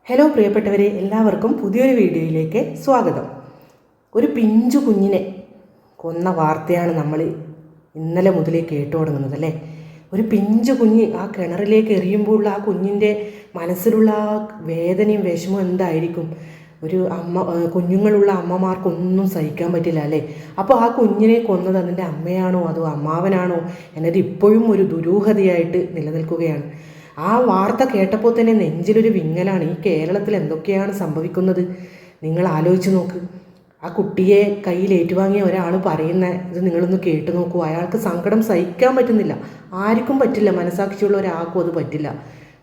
Hello പ്രിയപ്പെട്ടവരെ, എല്ലാവർക്കും പുതിയൊരു വീഡിയോയിലേക്ക് സ്വാഗതം. ഒരു പിഞ്ചു കുഞ്ഞിനെ കൊന്ന വാർത്തയാണ് നമ്മൾ ഇന്നലെ മുതലേ കേട്ടു തുടങ്ങുന്നത് അല്ലേ. ഒരു പിഞ്ചു കുഞ്ഞ് ആ കിണറിലേക്ക് എറിയുമ്പോഴുള്ള ആ കുഞ്ഞിൻ്റെ മനസ്സിലുള്ള ആ വേദനയും വിഷമവും എന്തായിരിക്കും. ഒരു കുഞ്ഞുങ്ങളുള്ള അമ്മമാർക്കൊന്നും സഹിക്കാൻ പറ്റില്ല അല്ലേ. അപ്പോൾ ആ കുഞ്ഞിനെ കൊന്നത് അതിൻ്റെ അമ്മയാണോ അതോ അമ്മാവനാണോ എന്നത് ഇപ്പോഴും ഒരു ദുരൂഹതയായിട്ട് നിലനിൽക്കുകയാണ്. ആ വാർത്ത കേട്ടപ്പോൾ തന്നെ നെഞ്ചിലൊരു വിങ്ങലാണ്. ഈ കേരളത്തിൽ എന്തൊക്കെയാണ് സംഭവിക്കുന്നത് നിങ്ങൾ ആലോചിച്ച് നോക്ക്. ആ കുട്ടിയെ കയ്യിൽ ഏറ്റുവാങ്ങിയ ഒരാൾ പറയുന്ന ഇത് നിങ്ങളൊന്ന് കേട്ടു നോക്കൂ. അയാൾക്ക് സങ്കടം സഹിക്കാൻ പറ്റുന്നില്ല. ആർക്കും പറ്റില്ല, മനസാക്ഷിയുള്ള ഒരാൾക്കും അത് പറ്റില്ല.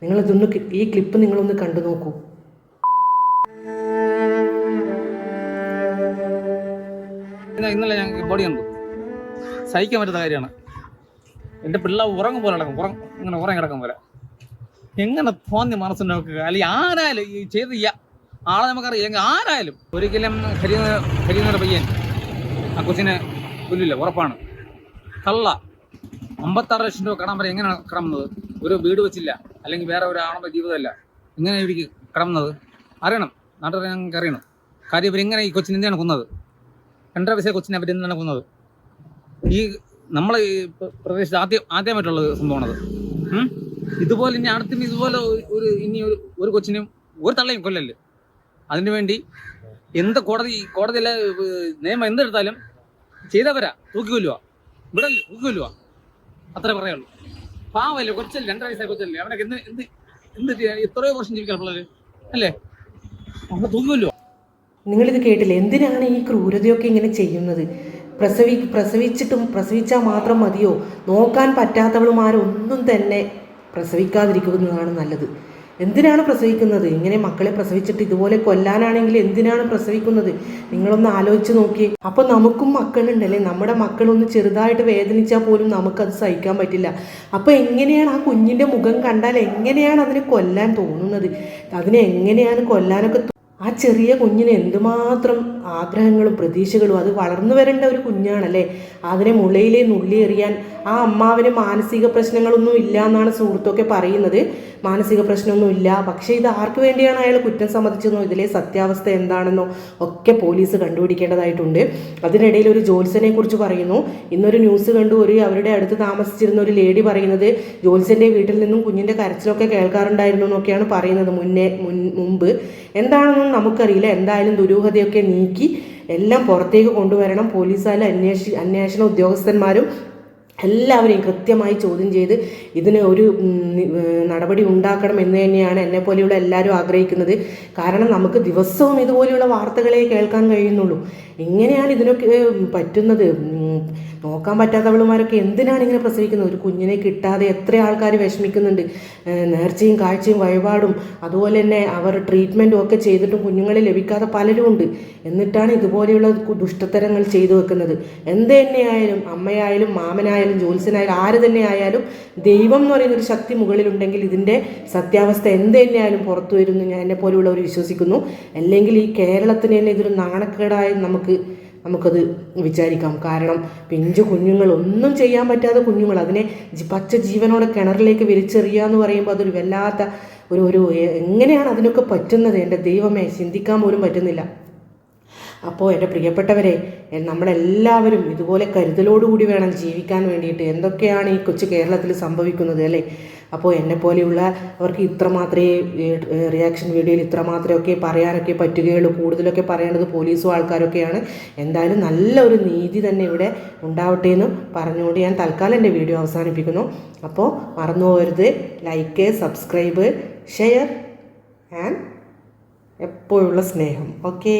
നിങ്ങളിതൊന്ന് ഈ ക്ലിപ്പ് നിങ്ങളൊന്ന് കണ്ടു നോക്കൂ. ഇന്നലെ ഞങ്ങൾക്ക് ബോഡി കണ്ടു. സഹിക്കാൻ പറ്റുന്ന കാര്യമാണ്. എൻ്റെ പിള്ളേർ ഉറങ്ങും പോലെ നടക്കും, ഇങ്ങനെ ഉറങ്ങി കിടക്കും പോലെ. എങ്ങനെ തോന്നി മനസ്സിൽ നോക്കുക. അല്ലെങ്കിൽ ആരായാലും ഈ ചെയ്ത് ആളെ നമുക്കറിയാം. ആരായാലും ഒരിക്കലും ഹരിയെന്നൊരു പയ്യൻ ആ കൊച്ചിനെ കൊല്ലില്ല, ഉറപ്പാണ്. കള്ള 56 ലക്ഷം രൂപ കടം വരെ എങ്ങനെയാണ് കടന്നത്? ഒരു വീട് വെച്ചില്ല, അല്ലെങ്കിൽ വേറെ ഒരു ആണവ ജീവിതമല്ല. ഇങ്ങനെ ഇവർക്ക് കടന്നത് അറിയണം, നാട്ടുകാർ ഞങ്ങൾക്ക് അറിയണം. കാര്യം ഇവരെങ്ങനെ ഈ കൊച്ചിനെ എന്തിനാണ് കൊന്നത്? 2.5 വയസ്സായ കൊച്ചിനെ അവരെന്താണ് കൊന്നത്? ഈ നമ്മളെ ഈ പ്രദേശത്ത് ആദ്യമായിട്ടുള്ള സംഭവമാണത്. ഇതുപോലെ ഇനി അടുത്തും ഇതുപോലെ ഒരു കൊച്ചിനും ഒരു തള്ളയും കൊല്ലല്ലേ. അതിനു വേണ്ടി എന്ത് കോടതിയിലെ നിയമം എന്തെടുത്താലും ചെയ്തവരാ തൂക്കിക്കൊല്ലുക, ഇവിടെ തൂക്കിക്കൊല്ലുക, അത്രേ പറയുള്ളൂ. പാവല്ലേ, കൊച്ചല്ലേ, 2.5 വയസ്സായ കൊച്ചല്ലേ. അവനൊക്കെ എന്ത് എത്രയോ വർഷം ജീവിക്കാൻ പിള്ളേര് അല്ലേ, അവിടെ തൂക്കിക്കൊല്ലുക. നിങ്ങളിത് കേട്ടില്ലേ? എന്തിനാണ് ഈ ക്രൂരതയൊക്കെ ഇങ്ങനെ ചെയ്യുന്നത്? പ്രസവിച്ചാൽ മാത്രം മതിയോ? നോക്കാൻ പറ്റാത്തവളുമാരൊന്നും തന്നെ പ്രസവിക്കാതിരിക്കുന്നതാണ് നല്ലത്. എന്തിനാണ് പ്രസവിക്കുന്നത്? ഇങ്ങനെ മക്കളെ പ്രസവിച്ചിട്ട് ഇതുപോലെ കൊല്ലാനാണെങ്കിൽ എന്തിനാണ് പ്രസവിക്കുന്നത്? നിങ്ങളൊന്ന് ആലോചിച്ച് നോക്കിയേ. അപ്പോൾ നമുക്കും മക്കളുണ്ടല്ലേ, നമ്മുടെ മക്കളൊന്ന് ചെറുതായിട്ട് വേദനിച്ചാൽ പോലും നമുക്കത് സഹിക്കാൻ പറ്റില്ല. അപ്പോൾ എങ്ങനെയാണ് ആ കുഞ്ഞിൻ്റെ മുഖം കണ്ടാൽ എങ്ങനെയാണ് അതിനെ കൊല്ലാൻ തോന്നുന്നത്? അതിനെ എങ്ങനെയാണ് കൊല്ലാനൊക്കെ? ആ ചെറിയ കുഞ്ഞിന് എന്തുമാത്രം ആഗ്രഹങ്ങളും പ്രതീക്ഷകളും. അത് വളർന്നു വരേണ്ട ഒരു കുഞ്ഞാണല്ലേ. അതിനെ മുളയിലെ നുള്ളി എറിയാൻ ആ അമ്മാവിന് മാനസിക പ്രശ്നങ്ങളൊന്നും ഇല്ല എന്നാണ് സുഹൃത്തൊക്കെ പറയുന്നത്. മാനസിക പ്രശ്നമൊന്നും ഇല്ല. പക്ഷേ ഇത് ആർക്ക് വേണ്ടിയാണ് അയാൾ കുറ്റം സമ്മതിച്ചെന്നോ ഇതിലെ സത്യാവസ്ഥ എന്താണെന്നോ ഒക്കെ പോലീസ് കണ്ടുപിടിക്കേണ്ടതായിട്ടുണ്ട്. അതിനിടയിൽ ഒരു ജ്യോത്സ്യനെ കുറിച്ച് പറയുന്നു. ഇന്നൊരു ന്യൂസ് കണ്ടു. അവരുടെ അടുത്ത് താമസിച്ചിരുന്ന ഒരു ലേഡി പറയുന്നത് ജ്യോത്സ്യൻ്റെ വീട്ടിൽ നിന്നും കുഞ്ഞിൻ്റെ കരച്ചിലൊക്കെ കേൾക്കാറുണ്ടായിരുന്നു എന്നൊക്കെയാണ് പറയുന്നത്. മുമ്പ് എന്താണെന്നും നമുക്കറിയില്ല. എന്തായാലും ദുരൂഹതയൊക്കെ നീക്കി എല്ലാം പുറത്തേക്ക് കൊണ്ടുവരണം. പോലീസായാലും അന്വേഷണ ഉദ്യോഗസ്ഥന്മാരും എല്ലാവരെയും കൃത്യമായി ചോദ്യം ചെയ്ത് ഇതിന് ഒരു നടപടി ഉണ്ടാക്കണം എന്ന് തന്നെയാണ് എന്നെപ്പോലെയുള്ള എല്ലാവരും ആഗ്രഹിക്കുന്നത്. കാരണം നമുക്ക് ദിവസവും ഇതുപോലെയുള്ള വാർത്തകളെ കേൾക്കാൻ കഴിയുന്നുള്ളൂ. എങ്ങനെയാണ് ഇതിനൊക്കെ പറ്റുന്നത്? നോക്കാൻ പറ്റാത്തവളുമാരൊക്കെ എന്തിനാണ് ഇങ്ങനെ പ്രസവിക്കുന്നത്? ഒരു കുഞ്ഞിനെ കിട്ടാതെ എത്ര ആൾക്കാർ വിഷമിക്കുന്നുണ്ട്. നേർച്ചയും കാഴ്ചയും വഴിപാടും അതുപോലെ തന്നെ അവർ ട്രീറ്റ്മെൻറ്റും ഒക്കെ ചെയ്തിട്ടും കുഞ്ഞുങ്ങളെ ലഭിക്കാതെ പലരും ഉണ്ട്. എന്നിട്ടാണ് ഇതുപോലെയുള്ള ദുഷ്ടത്തരങ്ങൾ ചെയ്തു വെക്കുന്നത്. എന്ത് തന്നെയായാലും, അമ്മയായാലും മാമനായാലും ജ്യോത്സ്യനായാലും ആര് തന്നെ ആയാലും, ദൈവം എന്ന് പറയുന്നൊരു ശക്തി മുകളിലുണ്ടെങ്കിൽ ഇതിൻ്റെ സത്യാവസ്ഥ എന്ത് തന്നെയായാലും പുറത്തു വരുന്നു ഞാൻ എന്നെപ്പോലെയുള്ളവർ വിശ്വസിക്കുന്നു. അല്ലെങ്കിൽ ഈ കേരളത്തിന് തന്നെ ഇതൊരു നാണക്കേടായി നമുക്കത് വിചാരിക്കാം. കാരണം പിഞ്ചു കുഞ്ഞുങ്ങൾ, ഒന്നും ചെയ്യാൻ പറ്റാത്ത കുഞ്ഞുങ്ങൾ, അതിനെ പച്ച ജീവനോടെ കിണറിലേക്ക് വലിച്ചെറിയുക എന്ന് പറയുമ്പോൾ അതൊരു വല്ലാത്ത ഒരു എങ്ങനെയാണ് അതിനൊക്കെ പറ്റുന്നത്? എൻ്റെ ദൈവമേ, ചിന്തിക്കാൻ പോലും പറ്റുന്നില്ല. അപ്പോൾ എൻ്റെ പ്രിയപ്പെട്ടവരെ, നമ്മളെല്ലാവരും ഇതുപോലെ കരുതലോടുകൂടി വേണം ജീവിക്കാൻ വേണ്ടിയിട്ട്. എന്തൊക്കെയാണ് ഈ കൊച്ചു കേരളത്തിൽ സംഭവിക്കുന്നത് അല്ലേ. അപ്പോൾ എന്നെപ്പോലെയുള്ളവർക്ക് ഇത്ര മാത്രമേ റിയാക്ഷൻ വീഡിയോയിൽ ഇത്ര മാത്രമൊക്കെ പറയാനൊക്കെ പറ്റുകയുള്ളൂ. കൂടുതലൊക്കെ പറയേണ്ടത് പോലീസും ആൾക്കാരൊക്കെയാണ്. എന്തായാലും നല്ലൊരു നീതി തന്നെ ഇവിടെ ഉണ്ടാവട്ടെ എന്ന് പറഞ്ഞുകൊണ്ട് ഞാൻ തൽക്കാലം എൻ്റെ വീഡിയോ അവസാനിപ്പിക്കുന്നു. അപ്പോൾ മറന്നു പോകരുത്, ലൈക്ക്, സബ്സ്ക്രൈബ്, ഷെയർ ആൻഡ് എപ്പോഴുള്ള സ്നേഹം. ഓക്കേ.